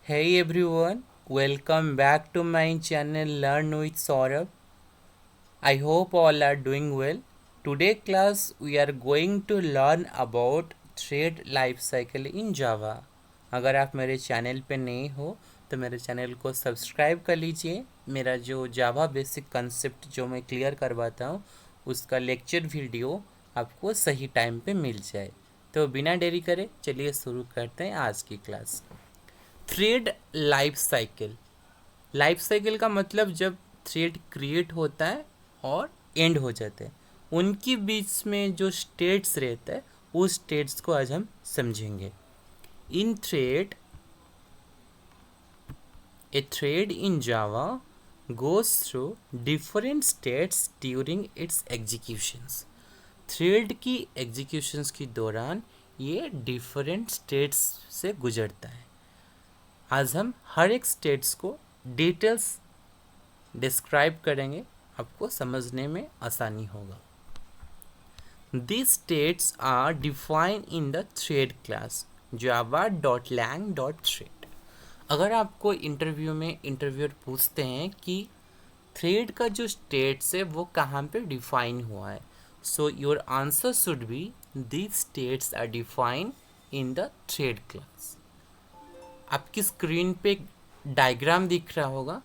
Hey everyone, welcome back to my channel Learn with Saurabh. I hope all are doing well. Today class we are going to learn about thread life cycle in Java. अगर आप मेरे channel पे नए हो तो मेरे channel को subscribe कर लीजिए। मेरा जो जावा बेसिक कंसेप्ट जो मैं क्लियर करवाता हूँ उसका लेक्चर वीडियो आपको सही टाइम पे मिल जाए। तो बिना देरी करे चलिए शुरू करते हैं आज की क्लास। थ्रेड लाइफ साइकिल का मतलब जब थ्रेड क्रिएट होता है और एंड हो जाता है उनके बीच में जो स्टेट्स रहता है उस स्टेट्स को आज हम समझेंगे। इन थ्रेड ए थ्रेड इन जावा goes through different states during its executions। Thread की एग्जीक्यूशंस के दौरान ये डिफरेंट स्टेट्स से गुजरता है। आज हम हर एक स्टेट्स को डिटेल्स डिस्क्राइब करेंगे, आपको समझने में आसानी होगा। These states are defined in the thread class java.lang.thread। अगर आपको इंटरव्यू में इंटरव्यूअर पूछते हैं कि थ्रेड का जो स्टेट्स है वो कहाँ पे डिफाइन हुआ है, so your answer should be these states are defined in the thread class. आपकी स्क्रीन पे डायग्राम दिख रहा होगा,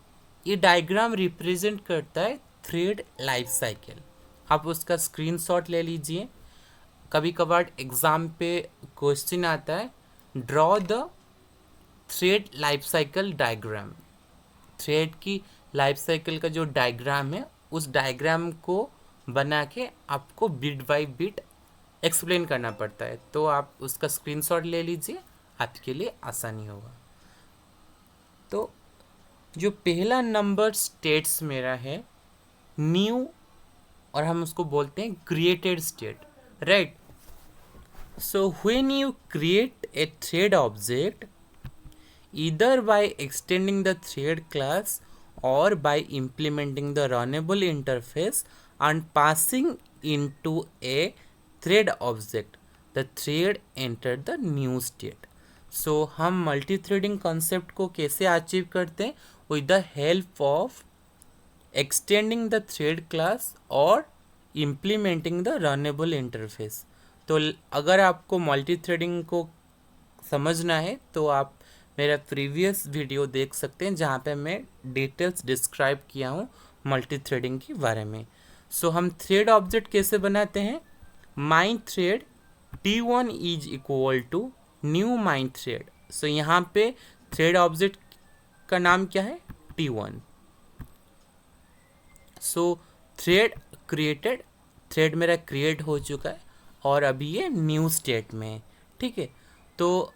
ये डायग्राम रिप्रेजेंट करता है थ्रेड लाइफ साइकिल। आप उसका स्क्रीनशॉट ले लीजिए। कभी कभार एग्ज़ाम पे क्वेश्चन आता है draw the thread life cycle diagram. Thread की लाइफ साइकिल का जो डायग्राम है उस डायग्राम को बना के आपको बिट बाय बिट एक्सप्लेन करना पड़ता है, तो आप उसका स्क्रीनशॉट ले लीजिए, आपके लिए आसानी होगा। तो जो पहला नंबर स्टेट्स मेरा है न्यू, और हम उसको बोलते हैं created state, right. So when you create a thread object either by extending the thread class or by implementing the runnable interface and passing into a thread object, the thread entered the new state। so हम multi threading concept को कैसे achieve करते हैं? With the help of extending the thread class और implementing the runnable interface. तो अगर आपको multi threading को समझना है तो आप मेरा प्रीवियस वीडियो देख सकते हैं जहाँ पे मैं डिटेल्स डिस्क्राइब किया हूँ मल्टी थ्रेडिंग के बारे में। सो हम थ्रेड ऑब्जेक्ट कैसे बनाते हैं? Main thread T1 is equal to new mine thread. So यहाँ पे थ्रेड ऑब्जेक्ट का नाम क्या है? T1। So thread created, thread मेरा क्रिएट हो चुका है और अभी ये न्यू स्टेट में है, ठीक है। तो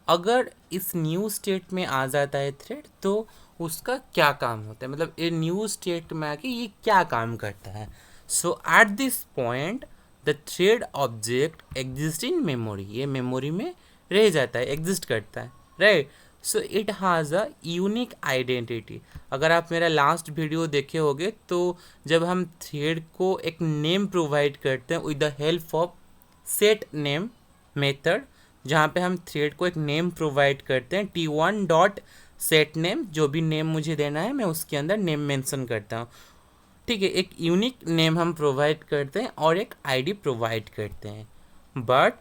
अगर इस न्यू स्टेट में आ जाता है थ्रेड तो उसका क्या काम होता है, मतलब ये न्यू स्टेट में आके ये क्या काम करता है? So at this point the thread object exist in memory, ये मेमोरी में रह जाता है, एग्जिस्ट करता है, right. So it has a unique identity. अगर आप मेरा लास्ट वीडियो देखे होगे तो जब हम थ्रेड को एक नेम प्रोवाइड करते हैं with the help of set name method, जहाँ पे हम थ्रेड को एक नेम प्रोवाइड करते हैं T1 डॉट सेट नेम, जो भी नेम मुझे देना है मैं उसके अंदर नेम मेंशन करता हूँ, ठीक है। एक यूनिक नेम हम प्रोवाइड करते हैं और एक आईडी प्रोवाइड करते हैं, but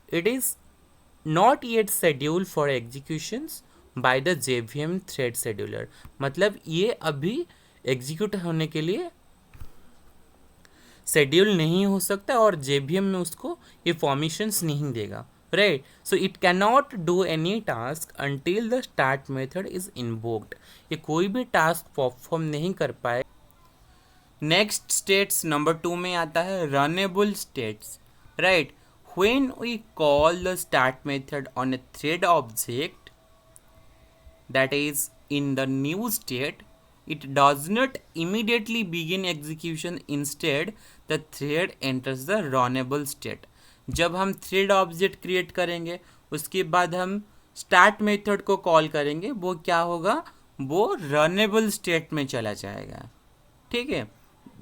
it is not yet schedule for executions by the JVM thread scheduler. मतलब ये अभी एग्जीक्यूट होने के लिए शेड्यूल नहीं हो सकता और JVM में उसको ये परमिशंस नहीं देगा, right। so it cannot do any task until the start method is invoked। ये कोई भी टास्क परफॉर्म नहीं कर पाए। नेक्स्ट स्टेट्स नंबर 2 में आता है runnable states, right. when we call the start method on a thread object that is in the new state, it does not immediately begin execution, instead the thread enters the runnable state। जब हम thread object create करेंगे उसके बाद हम start method को call करेंगे, वो क्या होगा? वो रनेबल स्टेट में चला जाएगा, ठीक है।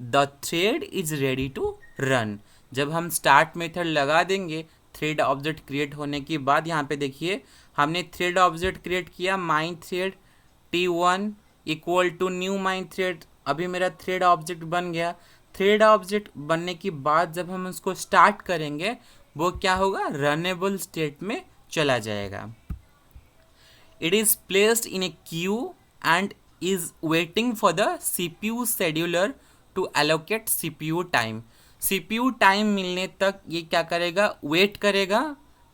The thread is ready to run. जब हम स्टार्ट मेथड लगा देंगे थ्रेड ऑब्जेक्ट क्रिएट होने के बाद यहाँ पे देखिए हमने थ्रेड ऑब्जेक्ट क्रिएट किया mine thread T1 equal to new mine thread. अभी मेरा थ्रेड ऑब्जेक्ट बन गया। थ्रेड ऑब्जेक्ट बनने के बाद जब हम उसको स्टार्ट करेंगे वो क्या होगा, रनेबल स्टेट में चला जाएगा। It is placed in a queue and is waiting for the CPU scheduler to allocate CPU time। CPU time मिलने तक ये क्या करेगा, वेट करेगा।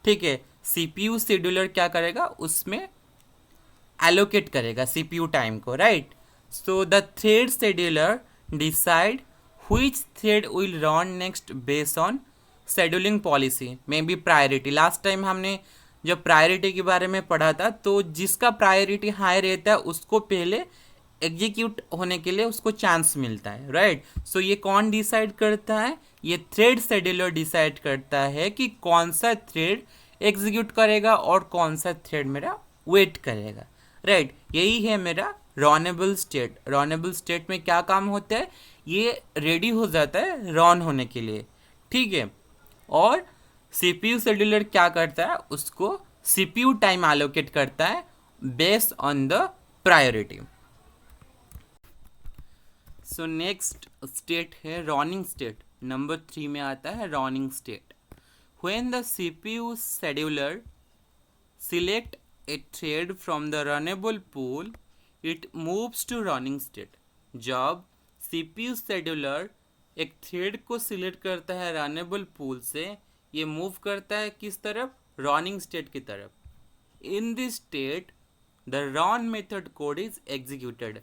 ठीक है, CPU शेड्यूलर क्या करेगा, उसमें एलोकेट करेगा CPU टाइम को, right. So the thread scheduler decide which thread will run next based on scheduling policy में बी प्रायोरिटी। लास्ट टाइम हमने जब प्रायोरिटी के बारे में पढ़ा था तो जिसका प्रायोरिटी हाई रहता है उसको पहले एग्जीक्यूट होने के लिए उसको चांस मिलता है, राइट। सो ये कौन डिसाइड करता है, ये थ्रेड शेड्यूलर डिसाइड करता है कि कौन सा थ्रेड एग्जीक्यूट करेगा और कौन सा थ्रेड मेरा वेट करेगा, राइट। यही है मेरा रनेबल स्टेट। रनेबल स्टेट में क्या काम होता है, ये रेडी हो जाता है रन होने के लिए, ठीक है। और CPU शेड्यूलर क्या करता है, उसको CPU टाइम एलोकेट करता है based on the priority. So next state है रनिंग स्टेट। नंबर 3 में आता है running state. When the CPU scheduler select a thread from the runnable pool it moves to running state. जब CPU scheduler एक thread को select करता है runnable pool से, ये मूव करता है किस तरफ, रनिंग स्टेट की तरफ। In this state the run method code is executed.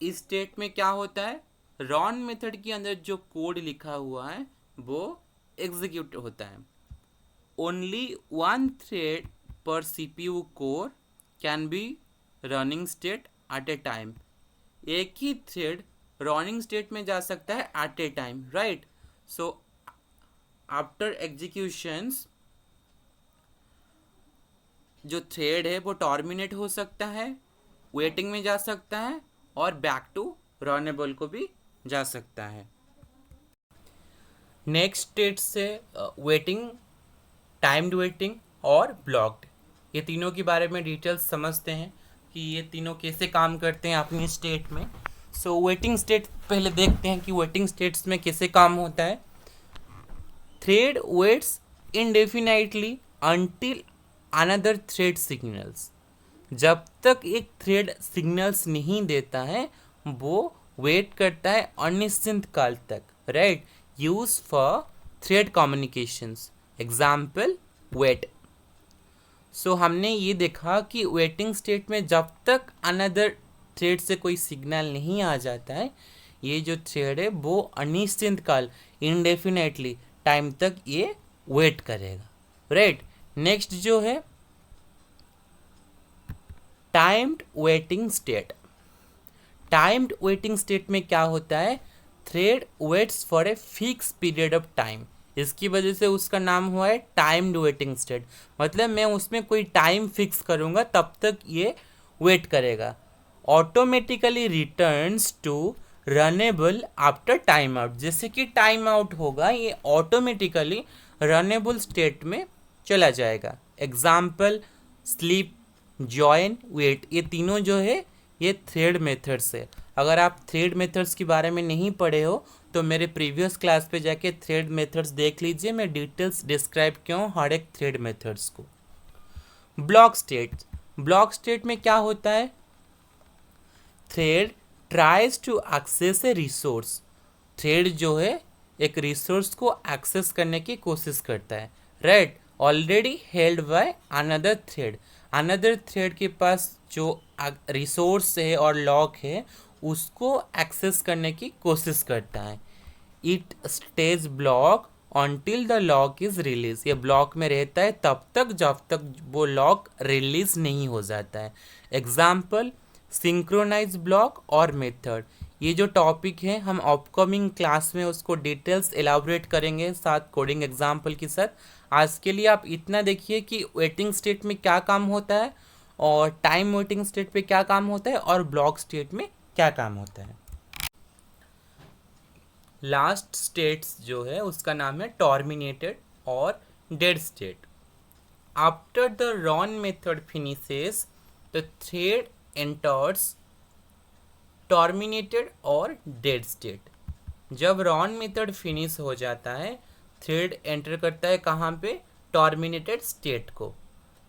इस स्टेट में क्या होता है, रन मेथड के अंदर जो कोड लिखा हुआ है वो एग्जीक्यूट होता है। Only one thread per CPU core can be running state at a time. एक ही थ्रेड रनिंग स्टेट में जा सकता है at a time, right. So after executions जो थ्रेड है वो टर्मिनेट हो सकता है, वेटिंग में जा सकता है और बैक टू रनेबल को भी जा सकता है। नेक्स्ट स्टेट से वेटिंग, टाइम्ड वेटिंग और ब्लॉक्ड, ये तीनों के बारे में डिटेल्स समझते हैं कि ये तीनों कैसे काम करते हैं अपनी स्टेट में। सो वेटिंग स्टेट पहले देखते हैं कि वेटिंग स्टेट्स में कैसे काम होता है। Thread waits indefinitely until another thread signals। जब तक एक थ्रेड सिग्नल्स नहीं देता है वो वेट करता है अनिश्चित काल तक, right. Use for thread communications, example wait. So हमने ये देखा कि वेटिंग स्टेट में जब तक अनदर थ्रेड से कोई सिग्नल नहीं आ जाता है, ये जो थ्रेड है वो अनिश्चित काल इनडेफिनेटली टाइम तक ये वेट करेगा, राइट। नेक्स्ट जो है timed waiting state. Timed waiting state में क्या होता है, thread waits for a fix period of time. इसकी वजह से उसका नाम हुआ है टाइम्ड वेटिंग स्टेट। मतलब मैं उसमें कोई टाइम फिक्स करूँगा तब तक ये वेट करेगा। Automatically returns to runnable after time out. जैसे कि टाइम आउट होगा ये ऑटोमेटिकली रनेबल स्टेट में चला जाएगा। एग्जाम्पल स्लीप, जॉइन, वेट, ये तीनों जो है ये थ्रेड मेथड्स है। अगर आप थ्रेड मेथड्स के बारे में नहीं पढ़े हो तो मेरे प्रीवियस क्लास पे जाके थ्रेड मेथड्स देख लीजिए, मैं डिटेल्स डिस्क्राइब किया हूँ हर एक थ्रेड मेथड्स को। Block state. ब्लॉक स्टेट में क्या होता है, thread tries to access a resource. Thread जो है एक रिसोर्स को एक्सेस करने की कोशिश करता है, right, already held by another thread. Another thread के पास जो रिसोर्स है और लॉक है उसको एक्सेस करने की कोशिश करता है। It stage block until the lock is release. ये ब्लॉक में रहता है तब तक जब तक वो लॉक रिलीज नहीं हो जाता है। एग्जाम्पल सिंक्रोनाइज ब्लॉक और मेथड। ये जो टॉपिक है हम अपकमिंग क्लास में उसको डिटेल्स एलाबोरेट करेंगे साथ कोडिंग एग्जाम्पल के साथ। आज के लिए आप इतना देखिए कि वेटिंग स्टेट में क्या काम होता है और टाइम वेटिंग स्टेट पे क्या काम होता है और ब्लॉक स्टेट में क्या काम होता है। लास्ट स्टेट्स जो है उसका नाम है टर्मिनेटेड और dead state. After the run method finishes, the thread enters terminated और dead state. जब रन मेथड फिनिश हो जाता है, थ्रेड एंटर करता है कहाँ पे, टर्मिनेटेड स्टेट को.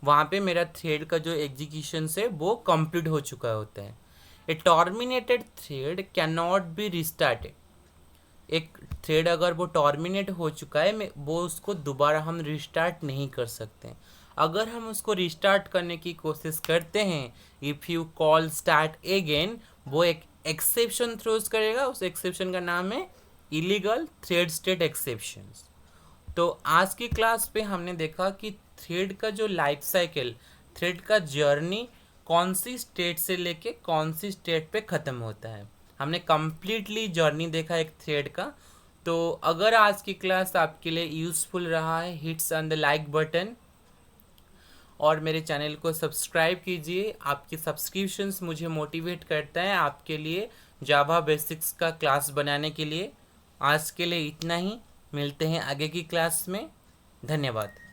वहाँ पे मेरा थ्रेड का जो एग्जीक्यूशन है वो कंप्लीट हो चुका होता है. A terminated thread can not be restarted. एक थ्रेड अगर वो टर्मिनेट हो चुका है, वो उसको दोबारा हम रिस्टार्ट नहीं कर सकते. अगर हम उसको रिस्टार्ट करने की कोशिश करते हैं, if you call start again, वो एक एक्सेप्शन थ्रोज करेगा. उस एक्सेप्शन का नाम है इलीगल थ्रेड स्टेट एक्सेप्शंस. तो आज की क्लास पे हमने देखा कि थ्रेड का जो लाइफ साइकिल, थ्रेड का जर्नी कौन सी स्टेट से लेके कौन सी स्टेट पे ख़त्म होता है. हमने कम्प्लीटली जर्नी देखा एक थ्रेड का. तो अगर आज की क्लास आपके लिए यूज़फुल रहा है, hits on the like button और मेरे चैनल को सब्सक्राइब कीजिए. आपकी सब्सक्रिप्शंस मुझे मोटिवेट करता है आपके लिए जावा बेसिक्स का क्लास बनाने के लिए. आज के लिए इतना ही. मिलते हैं आगे की क्लास में. धन्यवाद.